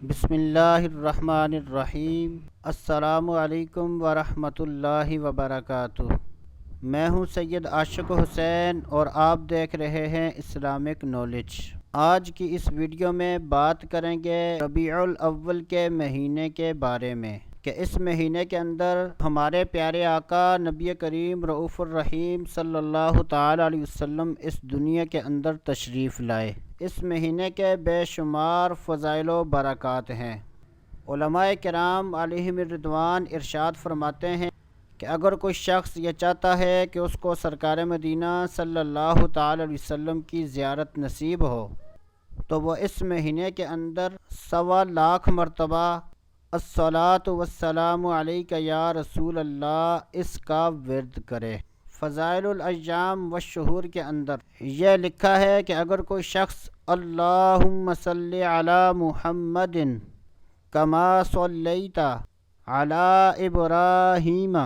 بسم اللہ الرحمن الرحیم۔ السلام علیکم ورحمۃ اللہ وبرکاتہ۔ میں ہوں سید عاشق حسین اور آپ دیکھ رہے ہیں اسلامک نالج۔ آج کی اس ویڈیو میں بات کریں گے ربیع الاول کے مہینے کے بارے میں کہ اس مہینے کے اندر ہمارے پیارے آقا نبی کریم رؤوف الرحیم صلی اللہ تعالی علیہ وسلم اس دنیا کے اندر تشریف لائے۔ اس مہینے کے بے شمار فضائل و برکات ہیں۔ علماء کرام علیہم الرضوان ارشاد فرماتے ہیں کہ اگر کوئی شخص یہ چاہتا ہے کہ اس کو سرکار مدینہ صلی اللہ تعالی علیہ وسلم کی زیارت نصیب ہو تو وہ اس مہینے کے اندر 1.25 مرتبہ الصلاۃ والسلام علیک یا رسول اللہ اس کا ورد کرے۔ فضائل الایام والشہور کے اندر یہ لکھا ہے کہ اگر کوئی شخص اللہم صلی علی محمد کما صلیت علی ابراہیم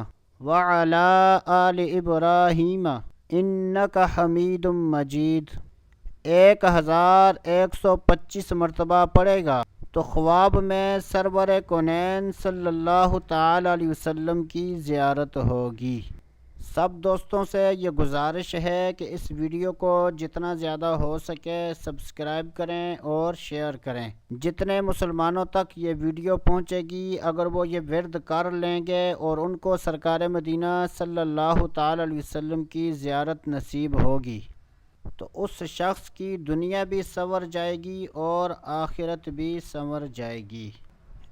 وعلی آل ابراہیم انک حمید مجید 1125 مرتبہ پڑھے گا تو خواب میں سرور کونین صلی اللہ تعالی علیہ وسلم کی زیارت ہوگی۔ سب دوستوں سے یہ گزارش ہے کہ اس ویڈیو کو جتنا زیادہ ہو سکے سبسکرائب کریں اور شیئر کریں۔ جتنے مسلمانوں تک یہ ویڈیو پہنچے گی اگر وہ یہ ورد کر لیں گے اور ان کو سرکار مدینہ صلی اللہ تعالی علیہ وسلم کی زیارت نصیب ہوگی تو اس شخص کی دنیا بھی سنور جائے گی اور آخرت بھی سنور جائے گی۔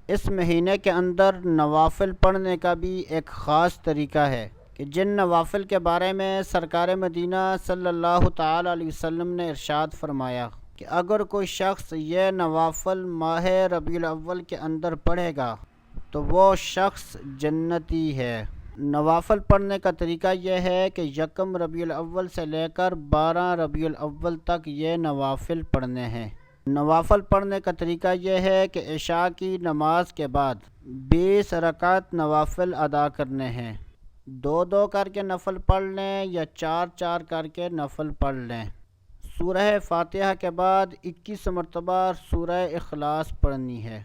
اس مہینے کے اندر نوافل پڑھنے کا بھی ایک خاص طریقہ ہے کہ جن نوافل کے بارے میں سرکار مدینہ صلی اللہ تعالی علیہ وسلم نے ارشاد فرمایا کہ اگر کوئی شخص یہ نوافل ماہ ربیع الاول کے اندر پڑھے گا تو وہ شخص جنتی ہے۔ نوافل پڑھنے کا طریقہ یہ ہے کہ 1 ربیع الاول سے لے کر 12 ربیع الاول تک یہ نوافل پڑھنے ہیں۔ نوافل پڑھنے کا طریقہ یہ ہے کہ عشاء کی نماز کے بعد 20 رکعت نوافل ادا کرنے ہیں۔ 2 کر کے نفل پڑھ لیں یا 4 کر کے نفل پڑھ لیں۔ سورہ فاتحہ کے بعد 21 مرتبہ سورہ اخلاص پڑھنی ہے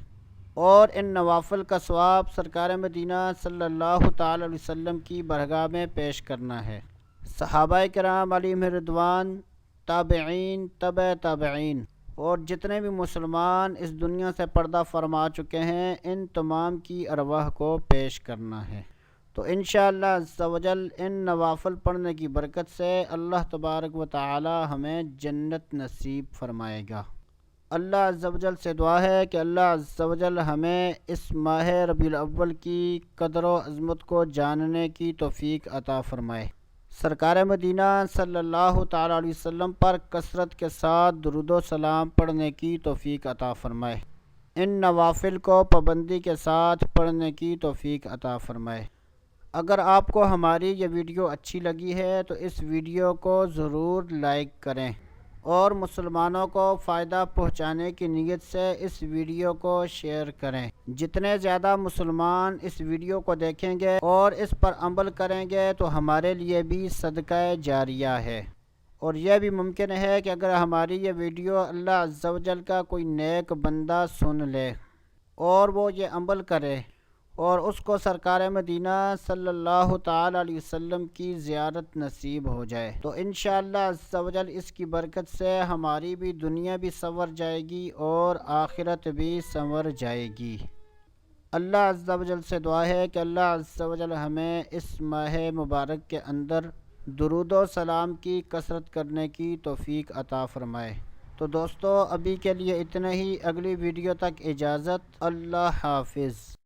اور ان نوافل کا ثواب سرکار مدینہ صلی اللہ تعالی علیہ وسلم کی بارگاہ میں پیش کرنا ہے۔ صحابہ کرام علیہم رضوان، تابعین، تبع تابعین اور جتنے بھی مسلمان اس دنیا سے پردہ فرما چکے ہیں ان تمام کی ارواح کو پیش کرنا ہے۔ تو انشاءاللہ عز و جل ان نوافل پڑھنے کی برکت سے اللہ تبارک و تعالی ہمیں جنت نصیب فرمائے گا۔ اللہ عز و جل سے دعا ہے کہ اللہ عز و جل ہمیں اس ماہ ربیع الاول کی قدر و عظمت کو جاننے کی توفیق عطا فرمائے۔ سرکار مدینہ صلی اللہ تعالی علیہ وسلم پر کثرت کے ساتھ درود و سلام پڑھنے کی توفیق عطا فرمائے۔ ان نوافل کو پابندی کے ساتھ پڑھنے کی توفیق عطا فرمائے۔ اگر آپ کو ہماری یہ ویڈیو اچھی لگی ہے تو اس ویڈیو کو ضرور لائک کریں اور مسلمانوں کو فائدہ پہنچانے کی نیت سے اس ویڈیو کو شیئر کریں۔ جتنے زیادہ مسلمان اس ویڈیو کو دیکھیں گے اور اس پر عمل کریں گے تو ہمارے لیے بھی صدقہ جاریہ ہے، اور یہ بھی ممکن ہے کہ اگر ہماری یہ ویڈیو اللہ عز و جل کا کوئی نیک بندہ سن لے اور وہ یہ عمل کرے اور اس کو سرکار مدینہ صلی اللہ تعالی علیہ وسلم کی زیارت نصیب ہو جائے تو انشاءاللہ عز و جل اس کی برکت سے ہماری بھی دنیا بھی سنور جائے گی اور آخرت بھی سنور جائے گی۔ اللہ عز و جل سے دعا ہے کہ اللہ عز و جل ہمیں اس ماہ مبارک کے اندر درود و سلام کی کثرت کرنے کی توفیق عطا فرمائے۔ تو دوستو ابھی کے لیے اتنا ہی، اگلی ویڈیو تک اجازت، اللہ حافظ۔